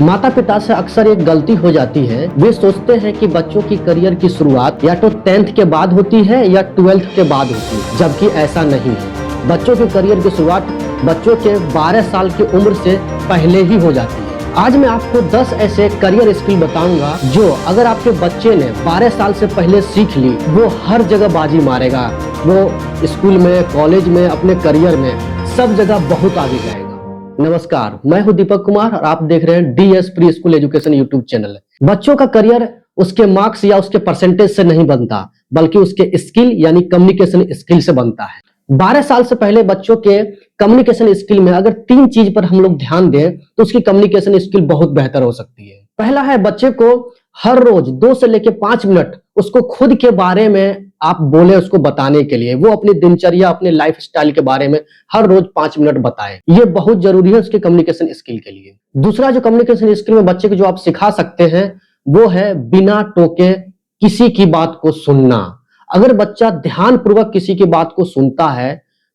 माता पिता से अक्सर एक गलती हो जाती है। वे सोचते हैं कि बच्चों की करियर की शुरुआत या तो 10th के बाद होती है या 12th के बाद होती है, जबकि ऐसा नहीं है। बच्चों की करियर की शुरुआत बच्चों के 12 साल की उम्र से पहले ही हो जाती है। आज मैं आपको 10 ऐसे करियर स्किल बताऊंगा जो अगर आपके बच्चे ने 12 साल से पहले सीख ली, वो हर जगह बाजी मारेगा। वो स्कूल में, कॉलेज में, अपने करियर में सब जगह बहुत आगे जाएगा। नमस्कार, मैं हूं दीपक कुमार और आप देख रहे हैं DS pre school education YouTube channel. बच्चों का करियर उसके मार्क्स या उसके परसेंटेज से नहीं बनता, बल्कि उसके स्किल यानी कम्युनिकेशन स्किल से बनता है। 12 साल से पहले बच्चों के कम्युनिकेशन स्किल में अगर 3 चीज पर हम लोग ध्यान दें तो उसकी कम्युनिकेशन स्किल बहुत बेहतर हो सकती है। पहला है, बच्चे को हर रोज 2 से लेकर 5 मिनट उसको खुद के बारे में आप बोले, उसको बताने के लिए वो अपनी दिनचर्या, अपने लाइफ स्टाइल के बारे में हर रोज 5 मिनट बताए। ये बहुत जरूरी है उसके कम्युनिकेशन स्किल के लिए। दूसरा जो कम्युनिकेशन स्किल में बच्चे को जो आप सिखा सकते हैं वो है बिना टोके किसी की बात को सुनना। अगर बच्चा ध्यान पूर्वक किसी की बात को सुनता है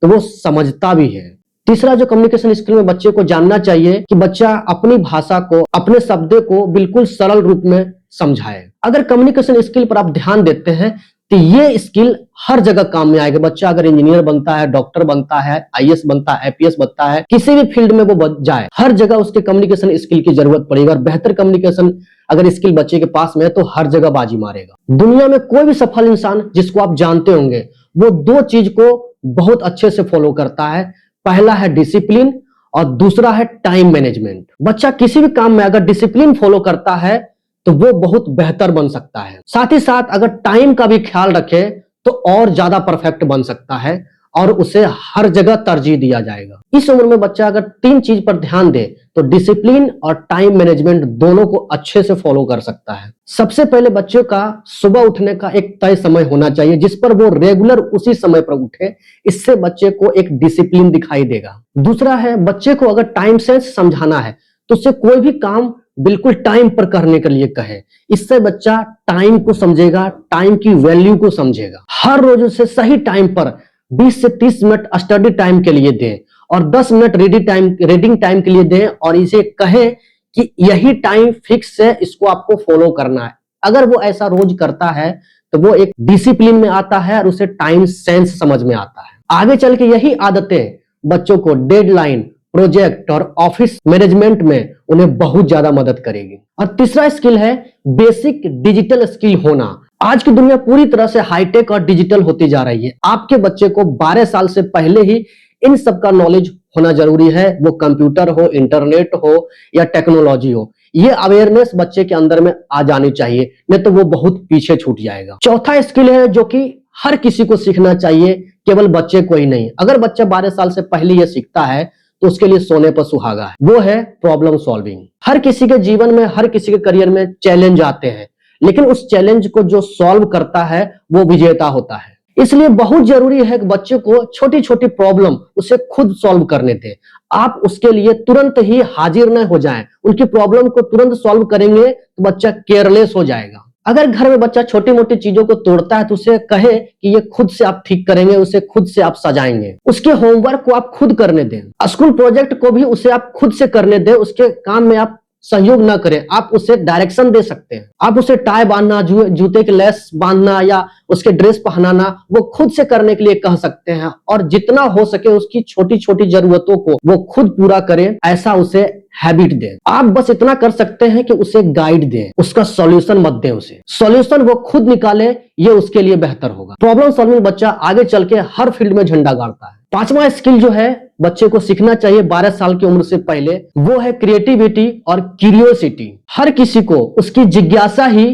तो वो समझता भी है। तीसरा जो कम्युनिकेशन स्किल में बच्चे को जानना चाहिए कि बच्चा अपनी भाषा को, अपने शब्दों को बिल्कुल सरल रूप में समझाए। अगर कम्युनिकेशन स्किल पर आप ध्यान देते हैं तो ये स्किल हर जगह काम में आएगा। बच्चा अगर इंजीनियर बनता है, डॉक्टर बनता है, आईएएस बनता है, आईपीएस बनता है, किसी भी फील्ड में वो जाए, हर जगह उसके कम्युनिकेशन स्किल की जरूरत पड़ेगी। और बेहतर कम्युनिकेशन अगर स्किल बच्चे के पास में है तो हर जगह बाजी मारेगा। दुनिया में कोई भी सफल इंसान जिसको आप जानते होंगे, वो 2 चीज को बहुत अच्छे से फॉलो करता है। पहला है डिसिप्लिन और दूसरा है टाइम मैनेजमेंट। बच्चा किसी भी काम में अगर डिसिप्लिन फॉलो करता है तो वो बहुत बेहतर बन सकता है। साथ ही साथ अगर टाइम का भी ख्याल रखे तो और ज्यादा परफेक्ट बन सकता है और उसे हर जगह तरजीह दिया जाएगा। इस उम्र में बच्चा अगर 3 चीज पर ध्यान दे तो डिसिप्लिन और टाइम मैनेजमेंट दोनों को अच्छे से फॉलो कर सकता है। सबसे पहले बच्चों का सुबह उठने का एक तय समय होना चाहिए जिस पर वो रेगुलर उसी समय पर उठे। इससे बच्चे को एक डिसिप्लिन दिखाई देगा। दूसरा है, बच्चे को अगर टाइम सेंस समझाना है तो उससे कोई भी काम बिल्कुल टाइम पर करने के लिए कहे। इससे बच्चा टाइम को समझेगा, टाइम की वैल्यू को समझेगा। हर रोज उसे सही टाइम पर 20 से 30 मिनट स्टडी टाइम के लिए दें और 10 मिनट रीडिंग टाइम के लिए दें और इसे कहें कि यही टाइम फिक्स है, इसको आपको फॉलो करना है। अगर वो ऐसा रोज करता है तो वो एक डिसिप्लिन में आता है और उसे टाइम सेंस समझ में आता है। आगे चल के यही आदतें बच्चों को डेडलाइन, प्रोजेक्ट और ऑफिस मैनेजमेंट में उन्हें बहुत ज्यादा मदद करेगी। और तीसरा स्किल है बेसिक डिजिटल स्किल होना। आज की दुनिया पूरी तरह से हाईटेक और डिजिटल होती जा रही है। आपके बच्चे को 12 साल से पहले ही इन सब का नॉलेज होना जरूरी है। वो कंप्यूटर हो, इंटरनेट हो या टेक्नोलॉजी हो, ये अवेयरनेस बच्चे के अंदर में आ जानी चाहिए, नहीं तो वो बहुत पीछे छूट जाएगा। चौथा स्किल है जो कि हर किसी को सीखना चाहिए, केवल बच्चे को ही नहीं। अगर बच्चा 12 साल से पहले ये सीखता है तो उसके लिए सोने पर सुहागा है। वो है प्रॉब्लम सॉल्विंग। हर किसी के जीवन में, हर किसी के करियर में चैलेंज आते हैं, लेकिन उस चैलेंज को जो सॉल्व करता है वो विजेता होता है। इसलिए बहुत जरूरी है कि बच्चे को छोटी छोटी प्रॉब्लम उसे खुद सॉल्व करने दें। आप उसके लिए तुरंत ही हाजिर न हो जाएं। उनकी प्रॉब्लम को तुरंत सॉल्व करेंगे तो बच्चा केयरलेस हो जाएगा। अगर घर में बच्चा छोटी मोटी चीजों को तोड़ता है तो उसे कहे कि ये खुद से आप ठीक करेंगे, उसे खुद से आप सजाएंगे। उसके होमवर्क को आप खुद करने दें। स्कूल प्रोजेक्ट को भी उसे आप खुद से करने दें। उसके काम में आप सहयोग ना करें, आप उसे डायरेक्शन दे सकते हैं। आप उसे टाई बांधना, जूते के लेस बांधना या उसके ड्रेस पहनाना वो खुद से करने के लिए कह सकते हैं। और जितना हो सके उसकी छोटी छोटी जरूरतों को वो खुद पूरा करे, ऐसा उसे हैबिट दें। आप बस इतना कर सकते हैं कि उसे गाइड दें, उसका सॉल्यूशन मत दें। उसे सॉल्यूशन वो खुद निकाले, ये उसके लिए बेहतर होगा। प्रॉब्लम सॉल्विंग बच्चा आगे चल के हर फील्ड में झंडा गाड़ता है। 5वां स्किल जो है बच्चे को सीखना चाहिए 12 साल की उम्र से पहले, वो है क्रिएटिविटी और क्यूरियोसिटी। हर किसी को उसकी जिज्ञासा ही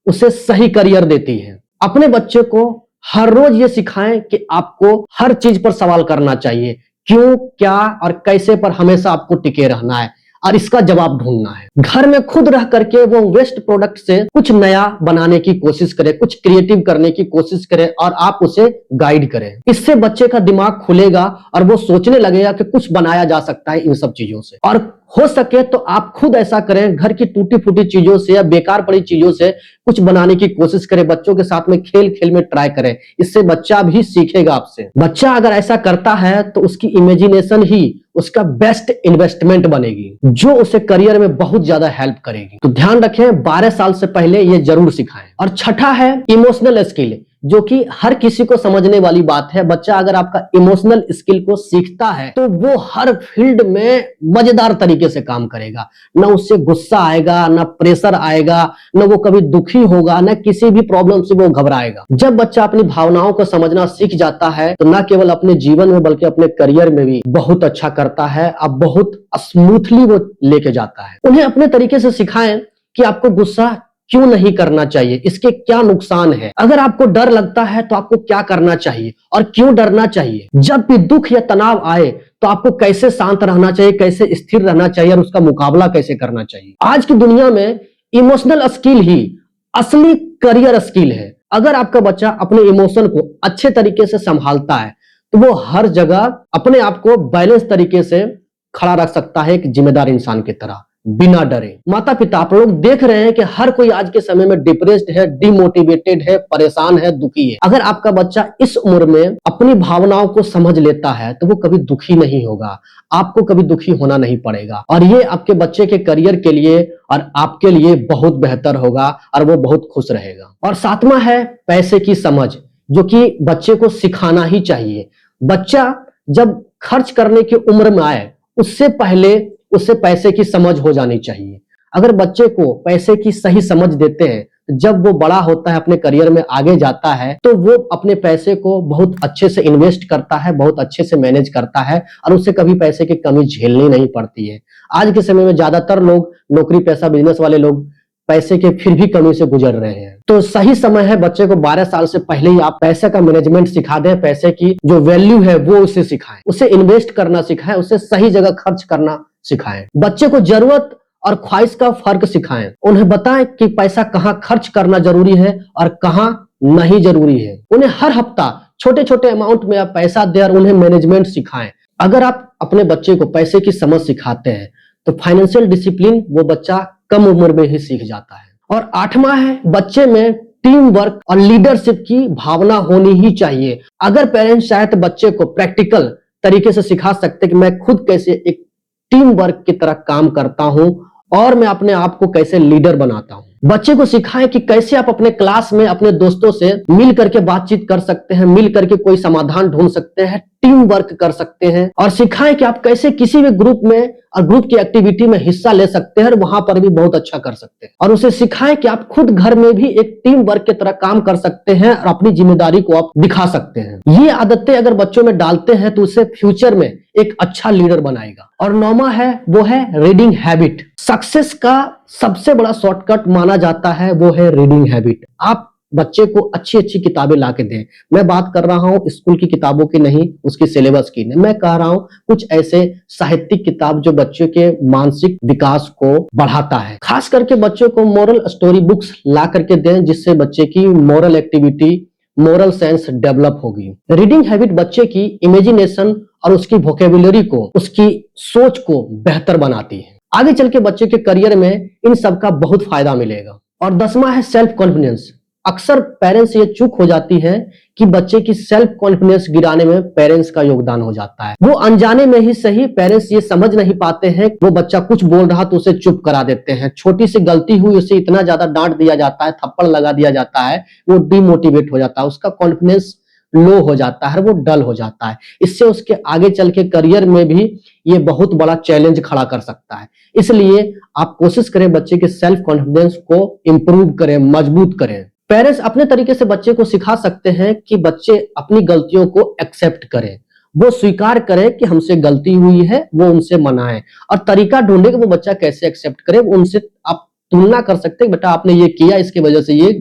उसे सही करियर देती है। अपने बच्चे को हर रोज ये सिखाएं कि आपको हर चीज पर सवाल करना चाहिए, क्यों, क्या और कैसे पर हमेशा आपको टिके रहना है और इसका जवाब ढूंढना है। घर में खुद रह करके वो वेस्ट प्रोडक्ट से कुछ नया बनाने की कोशिश करे, कुछ क्रिएटिव करने की कोशिश करे और आप उसे गाइड करें। इससे बच्चे का दिमाग खुलेगा और वो सोचने लगेगा कि कुछ बनाया जा सकता है इन सब चीजों से। और हो सके तो आप खुद ऐसा करें, घर की टूटी फूटी चीजों से या बेकार पड़ी चीजों से कुछ बनाने की कोशिश करें। बच्चों के साथ में खेल खेल में ट्राई करें, इससे बच्चा भी सीखेगा आपसे। बच्चा अगर ऐसा करता है तो उसकी इमेजिनेशन ही उसका बेस्ट इन्वेस्टमेंट बनेगी, जो उसे करियर में बहुत ज्यादा हेल्प करेगी। तो ध्यान रखें, 12 साल से पहले ये जरूर सिखाएं। और छठा है इमोशनल स्किल, जो कि हर किसी को समझने वाली बात है। बच्चा अगर आपका इमोशनल स्किल को सीखता है तो वो हर फील्ड में मजेदार तरीके से काम करेगा। ना उससे गुस्सा आएगा, ना प्रेशर आएगा, ना वो कभी दुखी होगा, ना किसी भी प्रॉब्लम से वो घबराएगा। जब बच्चा अपनी भावनाओं को समझना सीख जाता है तो ना केवल अपने जीवन में बल्कि अपने करियर में भी बहुत अच्छा करता है। अब बहुत स्मूथली वो लेके जाता है। उन्हें अपने तरीके से सिखाएं कि आपको गुस्सा क्यों नहीं करना चाहिए, इसके क्या नुकसान है, अगर आपको डर लगता है तो आपको क्या करना चाहिए और क्यों डरना चाहिए, जब भी दुख या तनाव आए तो आपको कैसे शांत रहना चाहिए, कैसे स्थिर रहना चाहिए और उसका मुकाबला कैसे करना चाहिए। आज की दुनिया में इमोशनल स्किल ही असली करियर स्किल है। अगर आपका बच्चा अपने इमोशन को अच्छे तरीके से संभालता है तो वो हर जगह अपने आप को बैलेंस तरीके से खड़ा रख सकता है, एक जिम्मेदार इंसान की तरह, बिना डरे। माता पिता, आप लोग देख रहे हैं कि हर कोई आज के समय में डिप्रेस्ड है, डिमोटिवेटेड है, परेशान है, दुखी है। अगर आपका बच्चा इस उम्र में अपनी भावनाओं को समझ लेता है तो वो कभी दुखी नहीं होगा, आपको कभी दुखी होना नहीं पड़ेगा और ये आपके बच्चे के करियर के लिए और आपके लिए बहुत बेहतर होगा और वो बहुत खुश रहेगा। और सातवां है पैसे की समझ, जो कि बच्चे को सिखाना ही चाहिए। बच्चा जब खर्च करने की उम्र में आए उससे पहले उससे पैसे की समझ हो जानी चाहिए। अगर बच्चे को पैसे की सही समझ देते हैं तो जब वो बड़ा होता है, अपने करियर में आगे जाता है, तो वो अपने पैसे को बहुत अच्छे से इन्वेस्ट करता है, बहुत अच्छे से मैनेज करता है और उसे कभी पैसे की कमी झेलनी नहीं पड़ती है। आज के समय में ज्यादातर लोग नौकरी पेशा बिजनेस वाले लोग पैसे के फिर भी कमी से गुजर रहे हैं। तो सही समय है बच्चे को 12 साल से पहले ही आप पैसे का मैनेजमेंट सिखा दें, पैसे की जो वैल्यू है वो उसे सिखाएं, उसे इन्वेस्ट करना सिखाएं, उसे सही जगह खर्च करना सिखाएं। बच्चे को जरूरत और ख्वाहिश का फर्क सिखाएं। उन्हें बताएं कि पैसा कहाँ खर्च करना जरूरी है और कहाँ नहीं जरूरी है। उन्हें हर हफ्ता छोटे छोटे अमाउंट में आप पैसा दें और उन्हें मैनेजमेंट सिखाएं। अगर आप अपने बच्चे को पैसे की समझ सिखाते हैं तो फाइनेंशियल डिसिप्लिन वो बच्चा कम उम्र में ही सीख जाता है। और आठवां है, बच्चे में टीम वर्क और लीडरशिप की भावना होनी ही चाहिए। अगर पेरेंट्स चाहे तो बच्चे को प्रैक्टिकल तरीके से सिखा सकते कि मैं खुद कैसे एक टीम वर्क की तरह काम करता हूं और मैं अपने आप को कैसे लीडर बनाता हूं। बच्चे को सिखाएं कि कैसे आप अपने क्लास में अपने दोस्तों से मिल करके बातचीत कर सकते हैं, मिल करके कोई समाधान ढूंढ सकते हैं, टीम वर्क कर सकते हैं। और सिखाएं कि आप कैसे किसी भी ग्रुप में और ग्रुप की एक्टिविटी में हिस्सा ले सकते हैं और वहां पर भी बहुत अच्छा कर सकते हैं। और उसे सिखाएं कि आप खुद घर में भी एक टीम वर्क की तरह काम कर सकते हैं और अपनी जिम्मेदारी को आप दिखा सकते हैं। ये आदतें अगर बच्चों में डालते हैं तो उसे फ्यूचर में एक अच्छा लीडर बनाएगा। और नौवां है वो है रीडिंग हैबिट। सक्सेस का सबसे बड़ा शॉर्टकट माना जाता है वो है रीडिंग हैबिट। आप बच्चे को अच्छी अच्छी किताबें ला के दें। मैं बात कर रहा हूं स्कूल की किताबों की नहीं, उसकी सिलेबस की नहीं। मैं कह रहा हूं कुछ ऐसे साहित्यिक किताब जो बच्चों के मानसिक विकास को बढ़ाता है। खास करके बच्चों को मोरल स्टोरी बुक्स ला करके दें जिससे बच्चे की moral activity, moral sense develop होगी। रीडिंग हैबिट बच्चे की इमेजिनेशन और उसकी वोकेबुलरी को, उसकी सोच को बेहतर बनाती है। आगे चल के बच्चे के करियर में इन सब का बहुत फायदा मिलेगा। और 10वां है सेल्फ कॉन्फिडेंस। अक्सर पेरेंट्स ये चूक हो जाती है कि बच्चे की सेल्फ कॉन्फिडेंस गिराने में पेरेंट्स का योगदान हो जाता है। वो अनजाने में ही सही, पेरेंट्स ये समझ नहीं पाते हैं, वो बच्चा कुछ बोल रहा तो उसे चुप करा देते हैं। छोटी सी गलती हुई उसे इतना ज्यादा डांट दिया जाता है, थप्पड़ लगा दिया जाता है, वो डिमोटिवेट हो जाता है, उसका कॉन्फिडेंस लो हो जाता है, वो डल हो जाता है। इससे उसके आगे चल के करियर में भी ये बहुत बड़ा चैलेंज खड़ा कर सकता है। इसलिए आप कोशिश करें बच्चे के सेल्फ कॉन्फिडेंस को इंप्रूव करें, मजबूत करें। पेरेंट्स अपने तरीके से बच्चे को सिखा सकते हैं कि बच्चे अपनी गलतियों को एक्सेप्ट करें, वो स्वीकार करे कि हमसे गलती हुई है, वो उनसे मनाएं और तरीका ढूंढे कि वो बच्चा कैसे एक्सेप्ट करे। उनसे आप तुलना कर सकते हैं, बेटा आपने ये किया, इसकी वजह से ये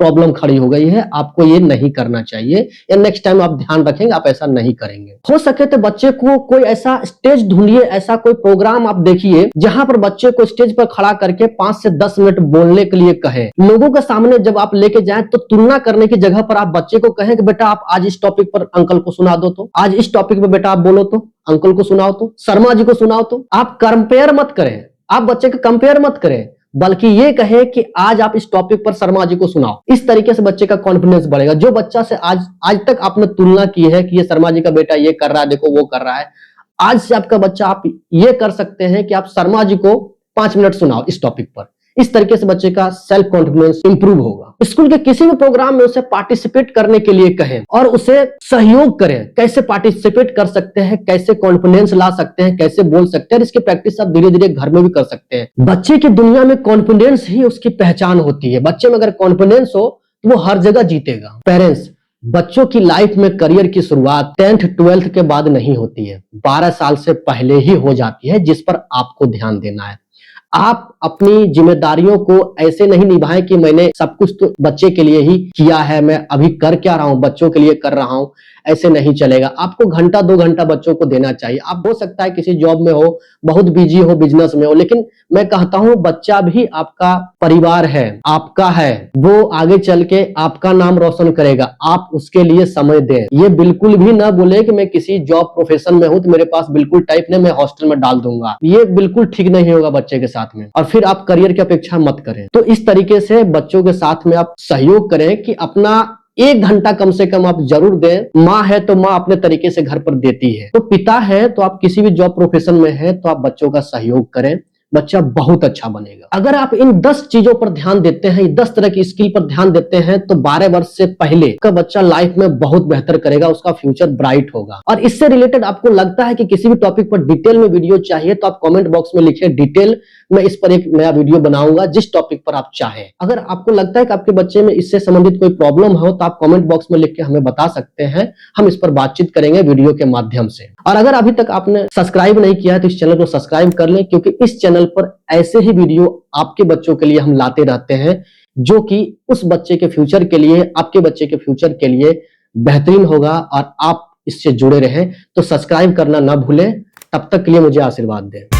प्रॉब्लम खड़ी हो गई है, आपको ये नहीं करना चाहिए या नेक्स्ट टाइम आप ध्यान रखेंगे, आप ऐसा नहीं करेंगे। हो सके तो बच्चे को कोई ऐसा स्टेज ढूंढिए, ऐसा कोई प्रोग्राम आप देखिए जहां पर बच्चे को स्टेज पर खड़ा करके 5 से 10 मिनट बोलने के लिए कहें। लोगों के सामने जब आप लेके जाएं तो तुलना करने की जगह पर आप बच्चे को कहें कि बेटा आप आज इस टॉपिक पर अंकल को सुना दो, तो आज इस टॉपिक पर बेटा आप बोलो, तो अंकल को सुनाओ, तो शर्मा जी को सुनाओ। तो आप कंपेयर मत करें, आप बच्चे को कंपेयर मत करें, बल्कि ये कहे कि आज आप इस टॉपिक पर शर्मा जी को सुनाओ। इस तरीके से बच्चे का कॉन्फिडेंस बढ़ेगा। जो बच्चा से आज तक आपने तुलना की है कि ये शर्मा जी का बेटा ये कर रहा है, देखो वो कर रहा है, आज से आपका बच्चा, आप ये कर सकते हैं कि आप शर्मा जी को 5 मिनट सुनाओ इस टॉपिक पर। इस तरीके से बच्चे का सेल्फ कॉन्फिडेंस इंप्रूव होगा। स्कूल के किसी भी प्रोग्राम में उसे पार्टिसिपेट करने के लिए कहें और उसे सहयोग करें। कैसे पार्टिसिपेट कर सकते हैं, कैसे कॉन्फिडेंस ला सकते हैं, कैसे बोल सकते हैं, इसकी प्रैक्टिस आप धीरे धीरे घर में भी कर सकते हैं। बच्चे की दुनिया में कॉन्फिडेंस ही उसकी पहचान होती है। बच्चे में अगर कॉन्फिडेंस हो तो वो हर जगह जीतेगा। पेरेंट्स, बच्चों की लाइफ में करियर की शुरुआत 10th 12th के बाद नहीं होती है, 12 साल से पहले ही हो जाती है, जिस पर आपको ध्यान देना है। आप अपनी जिम्मेदारियों को ऐसे नहीं निभाएं कि मैंने सब कुछ तो बच्चे के लिए ही किया है, मैं अभी कर क्या रहा हूं, बच्चों के लिए कर रहा हूं। ऐसे नहीं चलेगा। आपको घंटा 2 घंटा बच्चों को देना चाहिए। आप हो सकता है किसी जॉब में हो, बहुत बिजी हो, बिजनेस में हो, लेकिन मैं कहता हूं बच्चा भी आपका परिवार है, आपका है। वो आगे चल के आपका नाम रोशन करेगा। आप उसके लिए समय दें। ये बिल्कुल भी ना बोले कि मैं किसी जॉब प्रोफेशन में हूं तो मेरे पास बिल्कुल टाइप नहीं, मैं हॉस्टल में डाल दूंगा। ये बिल्कुल ठीक नहीं होगा बच्चे के साथ में। और फिर आप करियर की अपेक्षा मत करें। तो इस तरीके से बच्चों के साथ में आप सहयोग करें कि अपना 1 घंटा कम से कम आप जरूर दें। माँ है तो माँ अपने तरीके से घर पर देती है, तो पिता है तो आप किसी भी जॉब प्रोफेशन में है तो आप बच्चों का सहयोग करें। बच्चा बहुत अच्छा बनेगा। अगर आप इन 10 चीजों पर ध्यान देते हैं, 10 तरह की स्किल पर ध्यान देते हैं, तो 12 वर्ष से पहले का बच्चा लाइफ में बहुत बेहतर करेगा, उसका फ्यूचर ब्राइट होगा। और इससे रिलेटेड आपको लगता है कि किसी भी टॉपिक पर डिटेल में वीडियो चाहिए तो आप कमेंट बॉक्स में लिखिए डिटेल, मैं इस पर एक नया वीडियो बनाऊंगा जिस टॉपिक पर आप चाहें। अगर आपको लगता है कि आपके बच्चे में इससे संबंधित कोई प्रॉब्लम हो तो आप कमेंट बॉक्स में लिख के हमें बता सकते हैं, हम इस पर बातचीत करेंगे वीडियो के माध्यम से। और अगर अभी तक आपने सब्सक्राइब नहीं किया है तो इस चैनल को सब्सक्राइब कर लें, क्योंकि इस चैनल पर ऐसे ही वीडियो आपके बच्चों के लिए हम लाते रहते हैं जो कि उस बच्चे के फ्यूचर के लिए, आपके बच्चे के फ्यूचर के लिए बेहतरीन होगा। और आप इससे जुड़े रहें, तो सब्सक्राइब करना ना भूलें। तब तक के लिए मुझे आशीर्वाद दें।